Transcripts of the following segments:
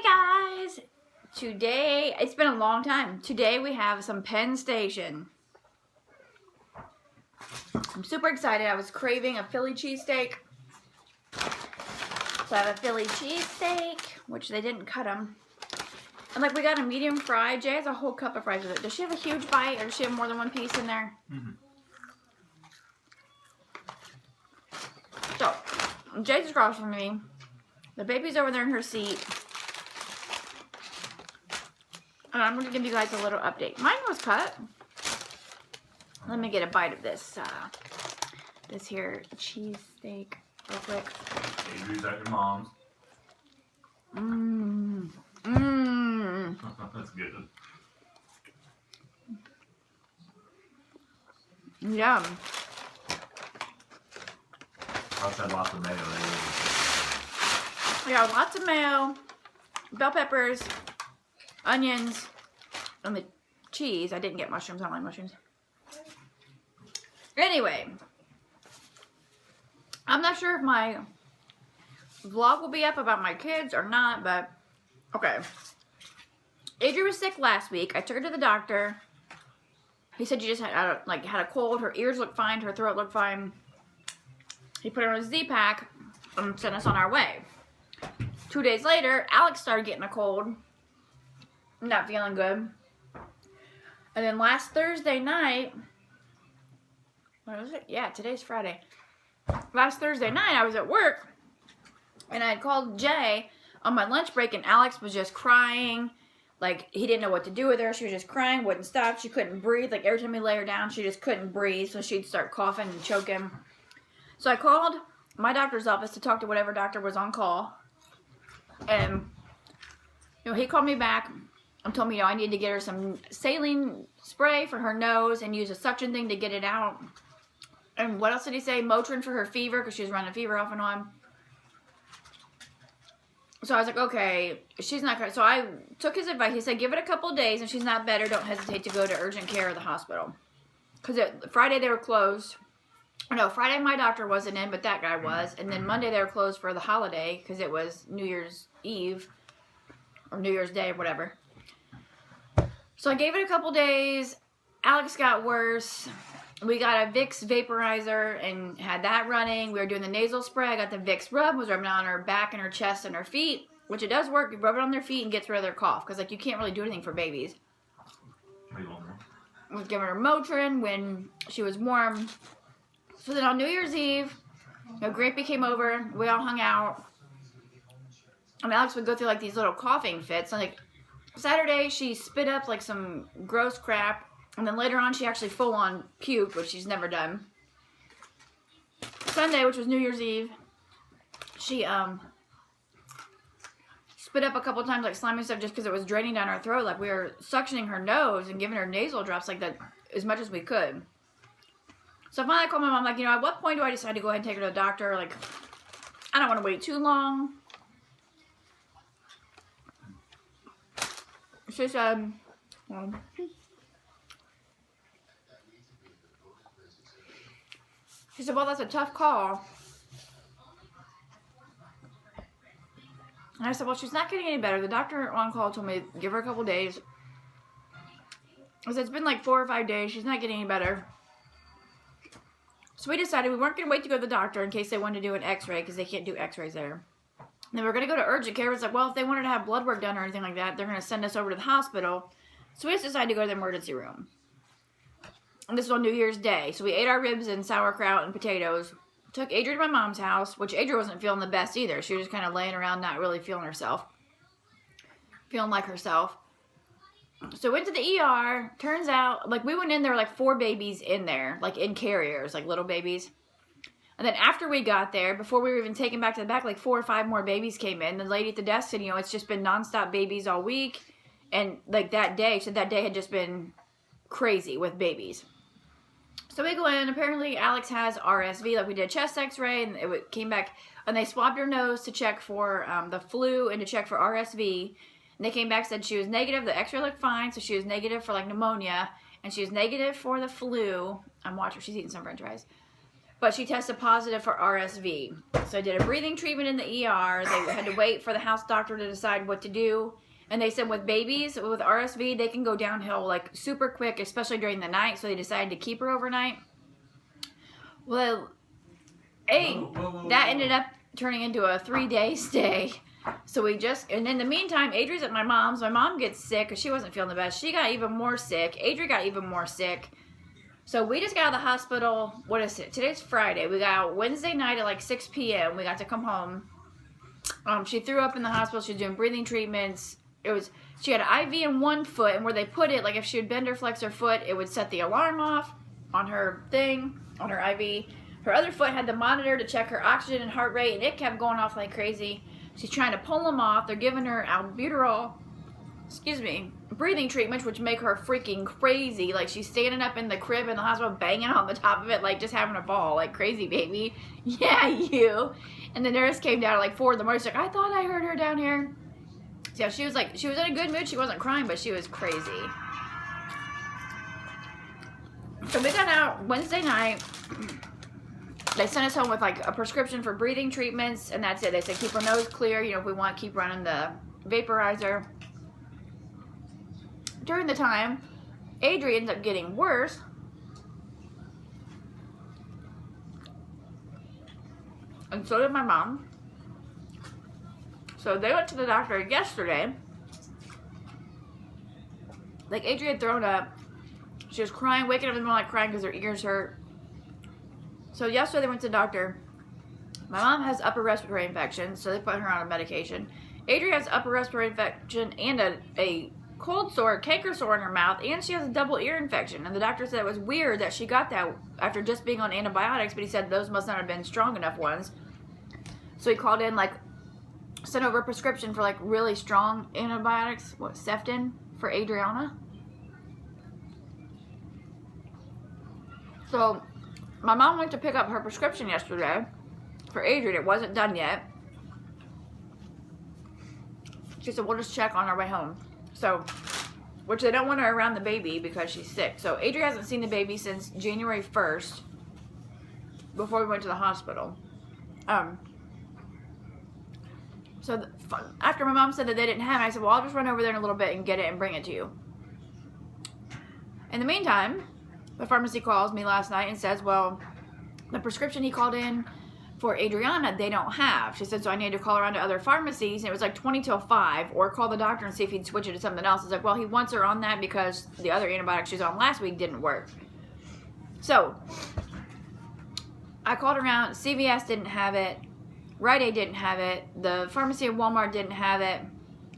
Hey guys! Today, it's been a long time. Today we have some Penn Station. I'm super excited. I was craving a Philly cheesesteak. So I have a Philly cheesesteak, which they didn't cut them. And like we got a medium fry. Jay has a whole cup of fries with it. Does she have a huge bite or does she have more than one piece in there? Mm-hmm. So, Jay's across from me. The baby's over there in her seat. And I'm going to give you guys a little update. Mine was cut. Let me get a bite of this this here cheesesteak real quick. Andrew's at your mom's. Mmm. That's good. Yum. I've had lots of mayo. Yeah, lots of mayo, bell peppers, onions, and the cheese. I didn't get mushrooms. I don't like mushrooms. Anyway, I'm not sure if my vlog will be up about my kids or not, but okay. Adrian was sick last week. I took her to the doctor. He said she just had a cold. Her ears looked fine. Her throat looked fine. He put her on a Z-Pack and sent us on our way. 2 days later, Alex started getting a cold. Not feeling good. And then last Thursday night, what was it? Yeah, today's Friday. Last Thursday night, I was at work, and I had called Jay on my lunch break, and Alex was just crying. Like, he didn't know what to do with her. She was just crying, wouldn't stop. She couldn't breathe. Like, every time we lay her down, she just couldn't breathe, so she'd start coughing and choking. So I called my doctor's office to talk to whatever doctor was on call. And, he called me back and told me, I need to get her some saline spray for her nose and use a suction thing to get it out. And what else did he say? Motrin for her fever, because she was running a fever off and on. So I was like, okay, she's not good. So I took his advice. He said, give it a couple days, and she's not better. Don't hesitate to go to urgent care or the hospital. Because Friday they were closed. No, Friday my doctor wasn't in, but that guy was. And then Monday they were closed for the holiday because it was New Year's Eve or New Year's Day or whatever. So I gave it a couple days. Alex got worse. We got a Vicks vaporizer and had that running. We were doing the nasal spray. I got the Vicks rub. Was rubbing it on her back and her chest and her feet, which it does work. You rub it on their feet and gets rid of their cough because you can't really do anything for babies. I was giving her Motrin when she was warm. So then on New Year's Eve, Grampy came over. We all hung out. And Alex would go through these little coughing fits. And Saturday, she spit up some gross crap. And then later on, she actually full on puked, which she's never done. Sunday, which was New Year's Eve, she spit up a couple times slimy stuff just because it was draining down her throat. We were suctioning her nose and giving her nasal drops that as much as we could. So finally I called my mom, at what point do I decide to go ahead and take her to the doctor? I don't want to wait too long. She said, well, that's a tough call. And I said, well, she's not getting any better. The doctor on call told me give her a couple days. I said, it's been 4 or 5 days. She's not getting any better. So we decided we weren't going to wait to go to the doctor in case they wanted to do an x-ray because they can't do x-rays there. And then we were going to go to urgent care. It was well, if they wanted to have blood work done or anything like that, they're going to send us over to the hospital. So we just decided to go to the emergency room. And this was on New Year's Day. So we ate our ribs and sauerkraut and potatoes. Took Adrian to my mom's house, which Adrian wasn't feeling the best either. She was just kind of laying around, not really feeling herself. Feeling like herself. So went to the ER. Turns out, we went in there 4 babies in there, in carriers, little babies. And then after we got there, before we were even taken back to the back, 4 or 5 more babies came in. The lady at the desk said, it's just been nonstop babies all week. And that day, she said that day had just been crazy with babies. So we go in, apparently Alex has RSV, we did a chest x-ray, and it came back, and they swabbed her nose to check for the flu and to check for RSV. And they came back, said she was negative. The x-ray looked fine, so she was negative for pneumonia, and she was negative for the flu. I'm watching her, she's eating some french fries. but she tested positive for RSV. So I did a breathing treatment in the ER. They had to wait for the house doctor to decide what to do. And they said with babies, with RSV, they can go downhill like super quick, especially during the night. So they decided to keep her overnight. Well, that ended up turning into a 3-day stay. So and in the meantime, Adri's at my mom's. My mom gets sick because she wasn't feeling the best. She got even more sick. Adri got even more sick. So we just got out of the hospital. What is it? Today's Friday. We got out Wednesday night at like 6 p.m. We got to come home. She threw up in the hospital. She was doing breathing treatments. She had an IV in one foot, and where they put it, like if she would bend or flex her foot, it would set the alarm off on her thing, on her IV. Her other foot had the monitor to check her oxygen and heart rate, and it kept going off like crazy. She's trying to pull them off. They're giving her albuterol, breathing treatments, which make her freaking crazy. Like, she's standing up in the crib in the hospital, banging on the top of it, like just having a ball, like crazy baby. Yeah, you. And the nurse came down at like 4 in the morning. She's like, I thought I heard her down here. So yeah, she was in a good mood. She wasn't crying, but she was crazy. So we got out Wednesday night. They sent us home with like a prescription for breathing treatments, and that's it. They said keep her nose clear. You know, if we want, keep running the vaporizer. During the time, Adri ends up getting worse. And so did my mom. So they went to the doctor yesterday. Like, Adri had thrown up. She was crying, waking up in the morning, like crying because her ears hurt. So yesterday they went to the doctor. My mom has upper respiratory infection, so they put her on a medication. Adri has upper respiratory infection and a cold sore, canker sore in her mouth, and she has a double ear infection. And the doctor said it was weird that she got that after just being on antibiotics, but he said those must not have been strong enough ones. So he called in, like, sent over a prescription for like really strong antibiotics, Ceftin for Adriana. So my mom went to pick up her prescription yesterday for Adrian. It wasn't done yet. She said, we'll just check on our way home. So, which they don't want her around the baby because she's sick. So Adrian hasn't seen the baby since January 1st before we went to the hospital. So after my mom said that they didn't have it, I said, well, I'll just run over there in a little bit and get it and bring it to you. In the meantime, the pharmacy calls me last night and says, well, the prescription he called in for Adriana, they don't have. She said, so I need to call around to other pharmacies. And it was like 20 till 5, or call the doctor and see if he'd switch it to something else. It's like, well, he wants her on that because the other antibiotic she was on last week didn't work. So I called around. CVS didn't have it. Rite Aid didn't have it. The pharmacy at Walmart didn't have it.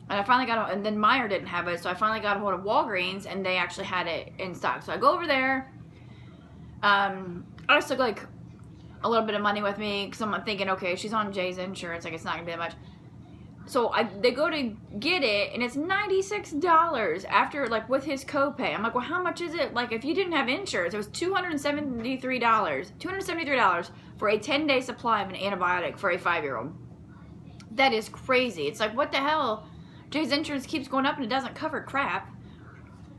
And I finally and then Meijer didn't have it. So I finally got a hold of Walgreens, and they actually had it in stock. So I go over there. I just took like a little bit of money with me because I'm thinking, okay, she's on Jay's insurance, like it's not gonna be that much. So they go to get it, and it's $96 after, like, with his copay. I'm like, well, how much is it? Like, if you didn't have insurance, it was $273 for a 10-day supply of an antibiotic for a 5-year-old. That is crazy. It's like, what the hell? Jay's insurance keeps going up and it doesn't cover crap.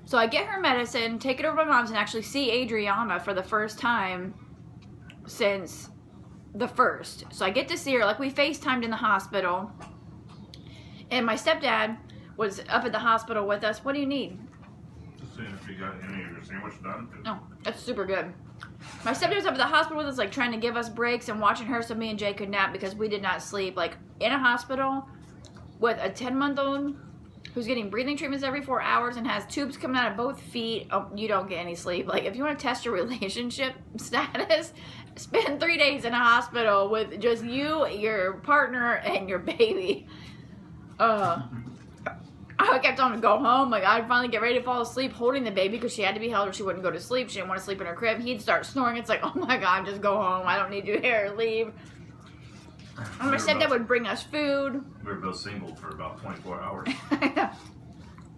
So I get her medicine, take it over to my mom's, and actually see Adriana for the first time since the 1st. So I get to see her. Like, we FaceTimed in the hospital. And my stepdad was up at the hospital with us. What do you need? Just seeing if you got any of your sandwich done. Oh, that's super good. My stepdad was up at the hospital with us, like, trying to give us breaks and watching her so me and Jay could nap because we did not sleep. Like, in a hospital with a 10-month-old who's getting breathing treatments every 4 hours and has tubes coming out of both feet. Oh, you don't get any sleep. Like, if you want to test your relationship status, spend 3 days in a hospital with just you, your partner, and your baby. I kept on to go home. Like, I'd finally get ready to fall asleep holding the baby because she had to be held or she wouldn't go to sleep. She didn't want to sleep in her crib. He'd start snoring. It's like, oh my God, just go home. I don't need you here. Leave. And my stepdad would bring us food. We were both single for about 24 hours.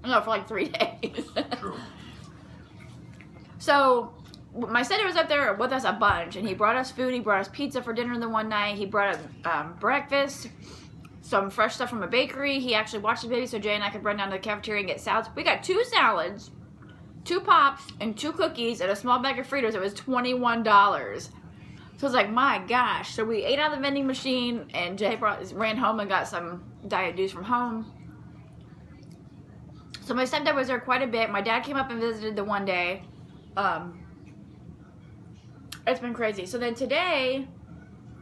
No, for like 3 days. True. So my stepdad was up there with us a bunch, and he brought us food. He brought us pizza for dinner the one night. He brought us breakfast, some fresh stuff from a bakery. He actually watched the baby so Jay and I could run down to the cafeteria and get salads. We got 2 salads, 2 pops, and 2 cookies, and a small bag of Fritos. It was $21 So it's like, my gosh. So we ate out of the vending machine, and Jay ran home and got some Diet Dews from home. So my stepdad was there quite a bit. My dad came up and visited the one day. It's been crazy. So then today,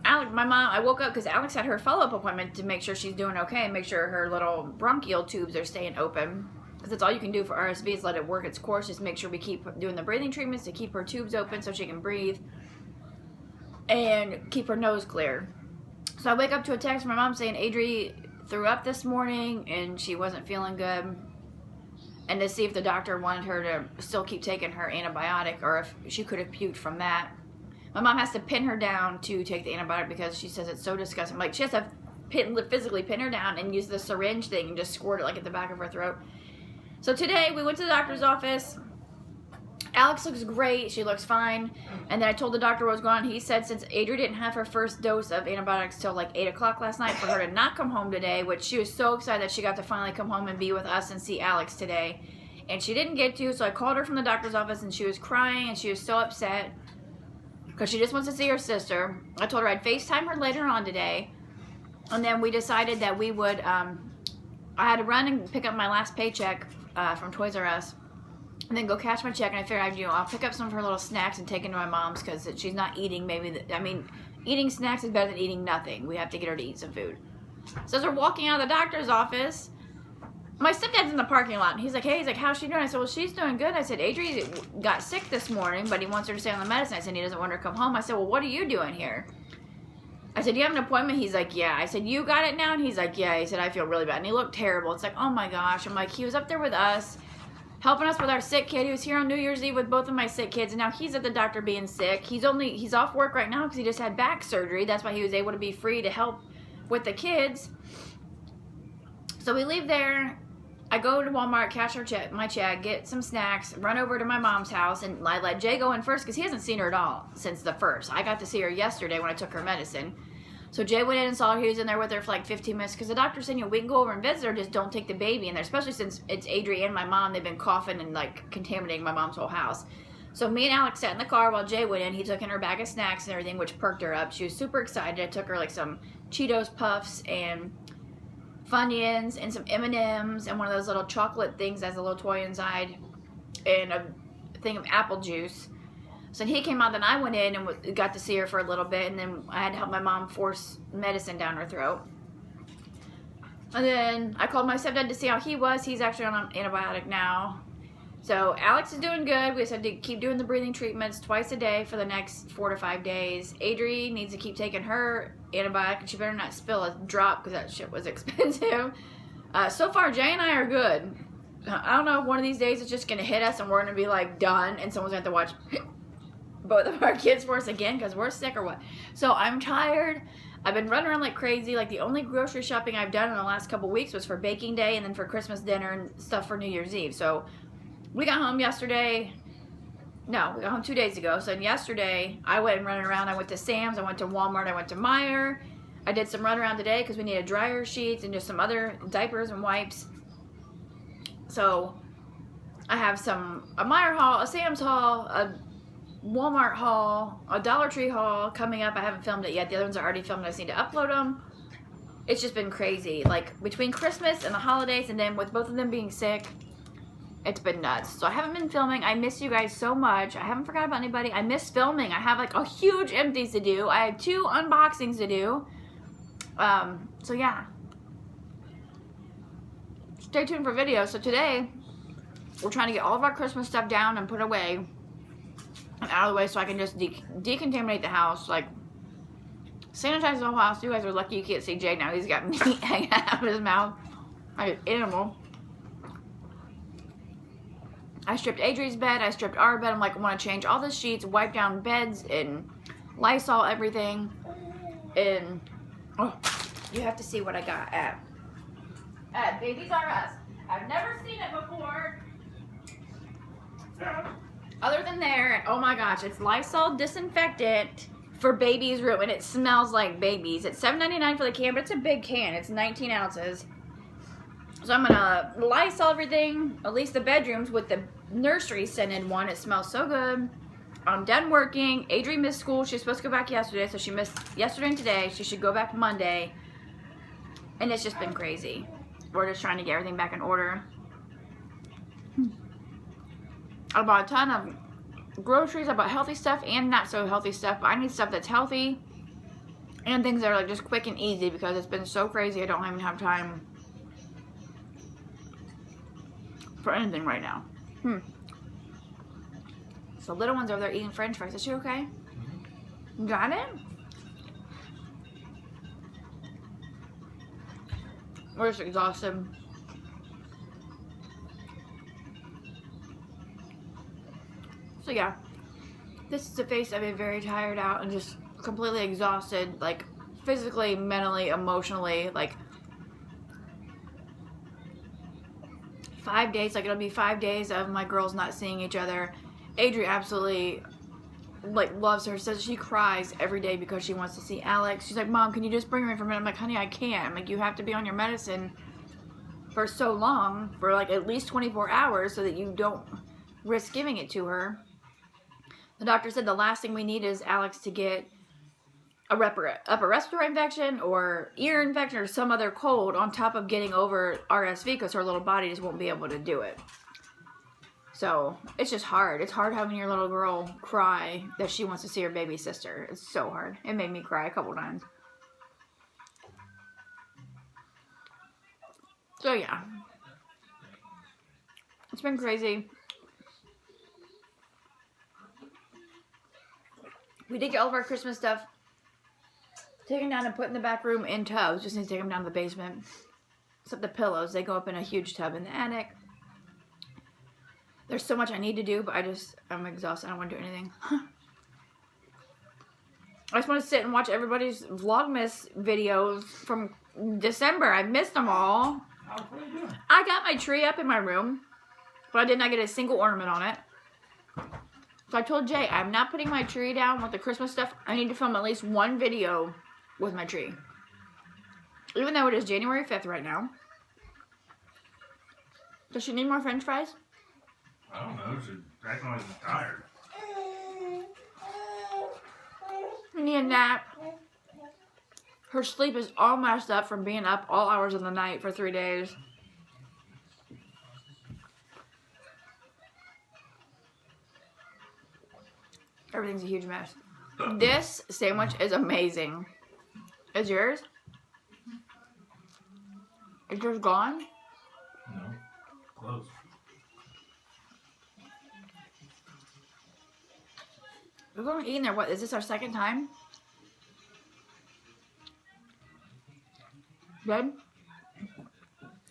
I woke up because Alex had her follow-up appointment to make sure she's doing okay and make sure her little bronchial tubes are staying open. Because that's all you can do for RSV is let it work its course. Just make sure we keep doing the breathing treatments to keep her tubes open so she can breathe and keep her nose clear. So I wake up to a text from my mom saying Adri threw up this morning and she wasn't feeling good. And to see if the doctor wanted her to still keep taking her antibiotic or if she could have puked from that. My mom has to pin her down to take the antibiotic because she says it's so disgusting. Like, she has to physically pin her down and use the syringe thing and just squirt it like at the back of her throat. So today we went to the doctor's office. Alex looks great. She looks fine. And then I told the doctor what was going on. He said since Adri didn't have her first dose of antibiotics till like 8 o'clock last night, for her to not come home today, which she was so excited that she got to finally come home and be with us and see Alex today. And she didn't get to, so I called her from the doctor's office and she was crying and she was so upset because she just wants to see her sister. I told her I'd FaceTime her later on today. And then we decided that we would, I had to run and pick up my last paycheck from Toys R Us. And then go cash my check, and I figured I'll pick up some of her little snacks and take them to my mom's because she's not eating. Eating snacks is better than eating nothing. We have to get her to eat some food. So as we're walking out of the doctor's office, my stepdad's in the parking lot. And he's like, how's she doing? I said, well, she's doing good. I said, Adri got sick this morning, but he wants her to stay on the medicine. I said, he doesn't want her to come home. I said, well, what are you doing here? I said, do you have an appointment? He's like, yeah. I said, you got it now? And he's like, yeah. He said, I feel really bad. And he looked terrible. It's like, oh my gosh. I'm like, he was up there with us, helping us with our sick kid. He was here on New Year's Eve with both of my sick kids, and now he's at the doctor being sick. He's off work right now because he just had back surgery. That's why he was able to be free to help with the kids. So we leave there. I go to Walmart, cash my check, get some snacks, run over to my mom's house, and I let Jay go in first because he hasn't seen her at all since the first. I got to see her yesterday when I took her medicine. So Jay went in and saw her. He was in there with her for like 15 minutes because the doctor said, we can go over and visit her, just don't take the baby in there, especially since it's Adri and my mom. They've been coughing and like contaminating my mom's whole house. So me and Alex sat in the car while Jay went in. He took in her bag of snacks and everything, which perked her up. She was super excited. I took her like some Cheetos Puffs and Funyuns and some M&Ms and one of those little chocolate things that has a little toy inside and a thing of apple juice. So he came out, then I went in and got to see her for a little bit, and then I had to help my mom force medicine down her throat. And then I called my stepdad to see how he was. He's actually on an antibiotic now. So Alex is doing good. We said to keep doing the breathing treatments twice a day for the next 4 to 5 days. Adri needs to keep taking her antibiotic, and she better not spill a drop because that shit was expensive. So far, Jay and I are good. I don't know if one of these days it's just going to hit us and we're going to be like done and someone's going to have to watch both of our kids for us again because we're sick or what. So I'm tired. I've been running around like crazy. Like the only grocery shopping I've done in the last couple weeks was for baking day and then for Christmas dinner and stuff for New Year's Eve. So we got home yesterday. No, we got home 2 days ago. So yesterday I went and running around. I went to Sam's. I went to Walmart. I went to Meijer. I did some run around today because we needed dryer sheets and just some other diapers and wipes. So I have a Meijer haul, a Sam's haul, a Walmart haul, a Dollar Tree haul coming up. I haven't filmed it yet. The other ones are already filmed. I just need to upload them. It's just been crazy. Like between Christmas and the holidays and then with both of them being sick, it's been nuts. So I haven't been filming. I miss you guys so much. I haven't forgot about anybody. I miss filming. I have like a huge empties to do. I have 2 unboxings to do. So yeah. Stay tuned for videos. So today, we're trying to get all of our Christmas stuff down and put away. And out of the way so I can just decontaminate the house, like sanitize the whole house. You guys are lucky you can't see Jay now. He's got meat hanging out of his mouth like an animal. I stripped Adri's bed. I stripped our bed. I'm like, I want to change all the sheets, wipe down beds, and Lysol everything. And oh, you have to see what I got at Babies R Us. I've never seen it before. Other than there, oh my gosh, it's Lysol disinfectant for babies' room, and it smells like babies. It's $7.99 for the can, but it's a big can. It's 19 ounces. So I'm gonna Lysol everything, at least the bedrooms, with the nursery scented one. It smells so good. I'm done working. Adri missed school. She was supposed to go back yesterday, so she missed yesterday and today. She should go back Monday. And it's just been crazy. We're just trying to get everything back in order. I bought a ton of groceries. I bought healthy stuff and not so healthy stuff. But I need stuff that's healthy and things that are like just quick and easy because it's been so crazy. I don't even have time for anything right now. So little one's over there eating French fries. Is she okay? Got it? We're just exhausted. So yeah, this is the face of a very tired out and just completely exhausted, like physically, mentally, emotionally, like 5 days, like it'll be 5 days of my girls not seeing each other. Adri absolutely like loves her, says she cries every day because she wants to see Alex. She's like, Mom, can you just bring her in for a minute? I'm like, honey, I can't. I'm like, you have to be on your medicine for so long, for like at least 24 hours so that you don't risk giving it to her. The doctor said the last thing we need is Alex to get a upper respiratory infection or ear infection or some other cold on top of getting over RSV because her little body just won't be able to do it. So it's just hard. It's hard having your little girl cry that she wants to see her baby sister. It's so hard. It made me cry a couple times. So yeah. It's been crazy. We did get all of our Christmas stuff taken down and put in the back room in tubs. Just need to take them down to the basement. Except the pillows. They go up in a huge tub in the attic. There's so much I need to do, but I'm exhausted. I don't want to do anything. I just want to sit and watch everybody's Vlogmas videos from December. I missed them all. What are you doing? I got my tree up in my room, but I did not get a single ornament on it. So I told Jay, I'm not putting my tree down with the Christmas stuff. I need to film at least one video with my tree. Even though it is January 5th right now. Does she need more French fries? I don't know. She's acting like she's tired. We need a nap. Her sleep is all messed up from being up all hours of the night for 3 days. Everything's a huge mess. This sandwich is amazing. Is yours? Is yours gone? No. Close. We've only eaten there, what, is this our second time? Babe?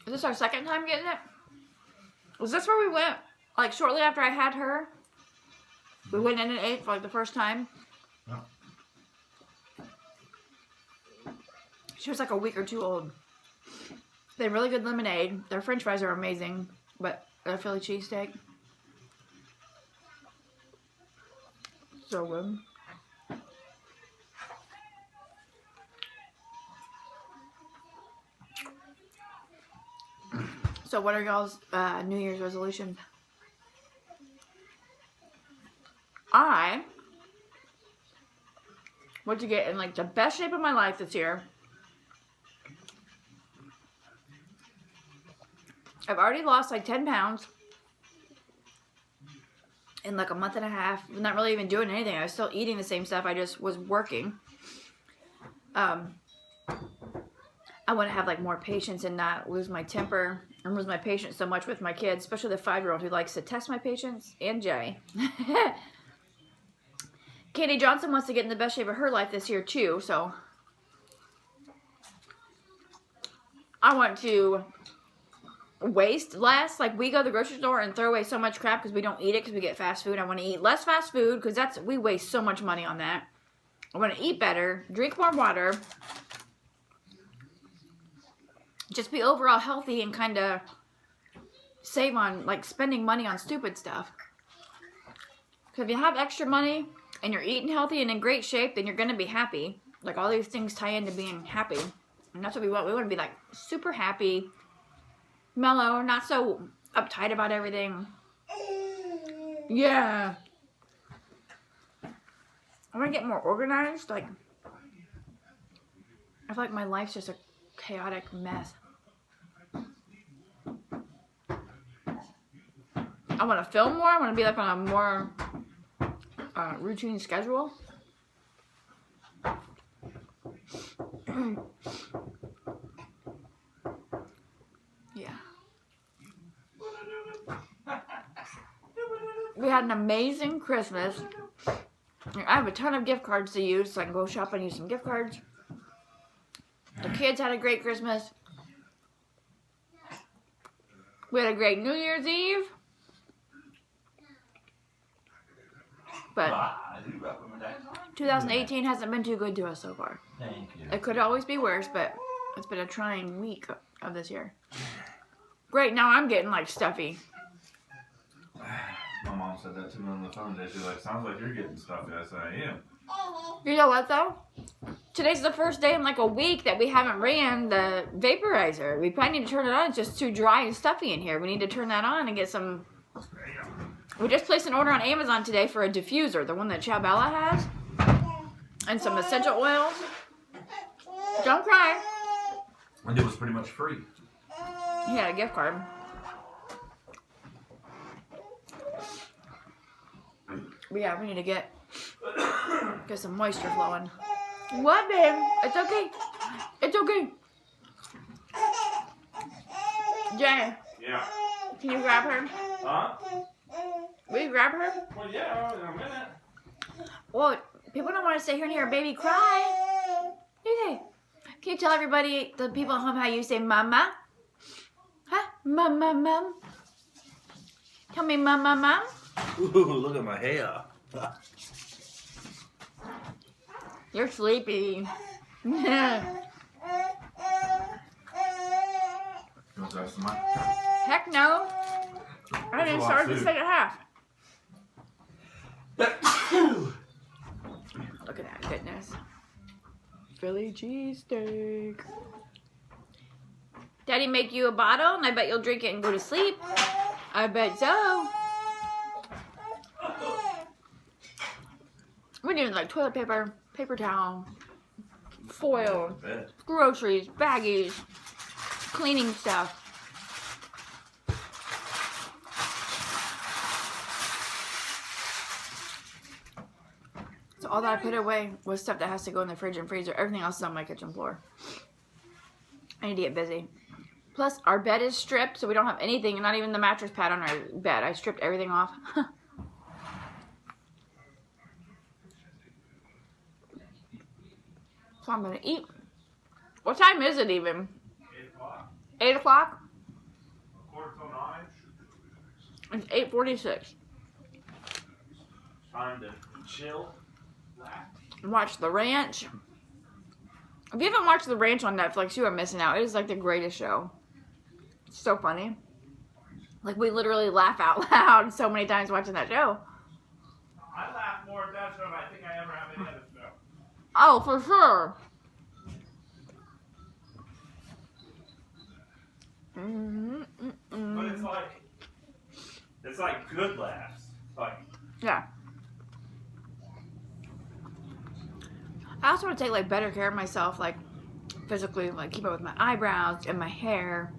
Is this our second time getting it? Was this where we went, like, shortly after I had her? We went in and ate for, like, the first time? No. She was, like, a week or two old. They have really good lemonade. Their French fries are amazing, but their Philly cheesesteak, so good. So what are y'all's New Year's resolutions? I want to get in like the best shape of my life this year. I've already lost like 10 pounds in like a month and a half. I'm not really even doing anything. I was still eating the same stuff. I just was working. I want to have like more patience and not lose my temper and lose my patience so much with my kids, especially the 5-year-old who likes to test my patience, and Jay. Katie Johnson wants to get in the best shape of her life this year too, so I want to waste less. Like, we go to the grocery store and throw away so much crap because we don't eat it because we get fast food. I want to eat less fast food because we waste so much money on that. I want to eat better, drink more water, just be overall healthy and kind of save on, like, spending money on stupid stuff. Because if you have extra money and you're eating healthy and in great shape, then you're going to be happy. Like, all these things tie into being happy. And that's what we want. We want to be, like, super happy, mellow, not so uptight about everything. Yeah. I want to get more organized. Like, I feel like my life's just a chaotic mess. I want to film more. I want to be like on a more routine schedule. Yeah. We had an amazing Christmas. I have a ton of gift cards to use, so I can go shop and use some gift cards. The kids had a great Christmas. We had a great New Year's Eve. But 2018 hasn't been too good to us so far. Thank you. It could always be worse, but it's been a trying week of this year. Great, now I'm getting like stuffy. My mom said that to me on the phone today. She's like, sounds like you're getting stuffy. I said, I am. You know what though? Today's the first day in like a week that we haven't ran the vaporizer. We probably need to turn it on. It's just too dry and stuffy in here. We need to turn that on and get some. We just placed an order on Amazon today for a diffuser, the one that Chabella has, and some essential oils. Don't cry. And it was pretty much free. He had a gift card. But yeah, we need to get some moisture flowing. What, babe? It's okay. It's okay. Jay, Yeah. can you grab her? Huh? Will you grab her? Well, yeah, in a minute. Well, people don't want to sit here and hear a baby cry. Do they? Can you tell everybody, the people at home, how you say mama? Huh? Mama, mom. Tell me mama, mom. Ooh, look at my hair. You're sleepy. You want to try some? Heck no. I didn't start the second half. Look at that goodness. Philly cheesesteak. Daddy make you a bottle and I bet you'll drink it and go to sleep. I bet so. We needed like toilet paper, paper towel, foil, groceries, baggies, cleaning stuff. So all that I put away was stuff that has to go in the fridge and freezer. Everything else is on my kitchen floor. I need to get busy. Plus, our bed is stripped, so we don't have anything, not even the mattress pad on our bed. I stripped everything off. So I'm gonna eat. What time is it even? 8 o'clock? 8:45. It's 8:46. Time to chill. Watch The Ranch. If you haven't watched The Ranch on Netflix, you are missing out. It is like the greatest show. It's so funny. Like, we literally laugh out loud so many times watching that show. I laugh more at that show than I think I ever have any other show. Oh, for sure. But it's like good laughs. Like, Yeah. I also want to take like better care of myself, like physically, like keep up with my eyebrows and my hair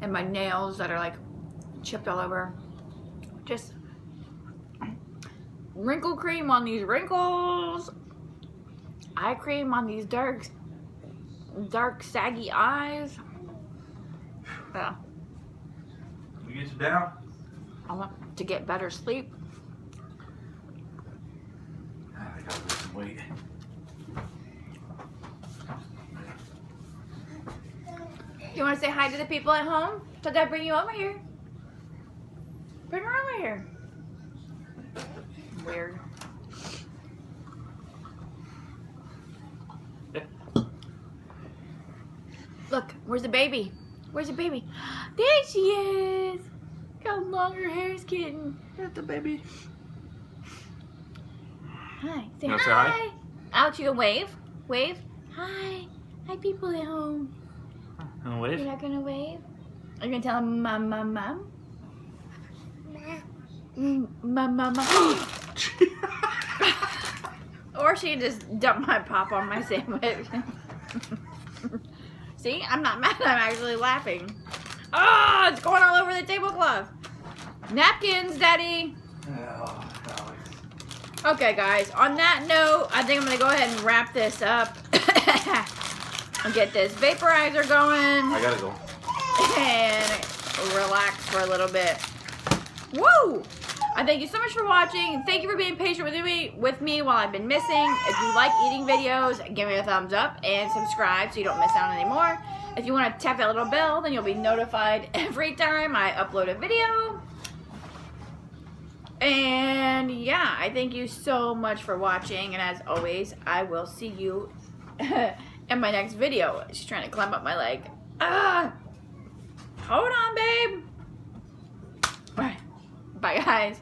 and my nails that are like chipped all over. Just wrinkle cream on these wrinkles, eye cream on these dark saggy eyes. Yeah. we get you down. I want to get better sleep. I gotta lose some weight. You want to say hi to the people at home? Did I bring you over here? Bring her over here. Weird. Look, where's the baby? Where's the baby? There she is. Look how long her hair is getting. That's the baby. Hi. Say You hi. wanna say hi? Out, you gonna wave? Wave. Hi. Hi, people at home. Wanna You're wave? not gonna wave? Are you gonna tell them mom, mom, mom? Mom, mom, mom. Or she can just dump my pop on my sandwich. See, I'm not mad. I'm actually laughing. Oh, it's going all over the tablecloth. Napkins, Daddy. Oh, Alex. Okay, guys. On that note, I think I'm going to go ahead and wrap this up. And get this vaporizer going. I gotta go. And relax for a little bit. Woo! I thank you so much for watching. Thank you for being patient with me while I've been missing. If you like eating videos, give me a thumbs up and subscribe so you don't miss out anymore. If you want to tap that little bell, then you'll be notified every time I upload a video. And yeah, I thank you so much for watching. And as always, I will see you in my next video. She's trying to climb up my leg. Hold on, babe. Bye, guys.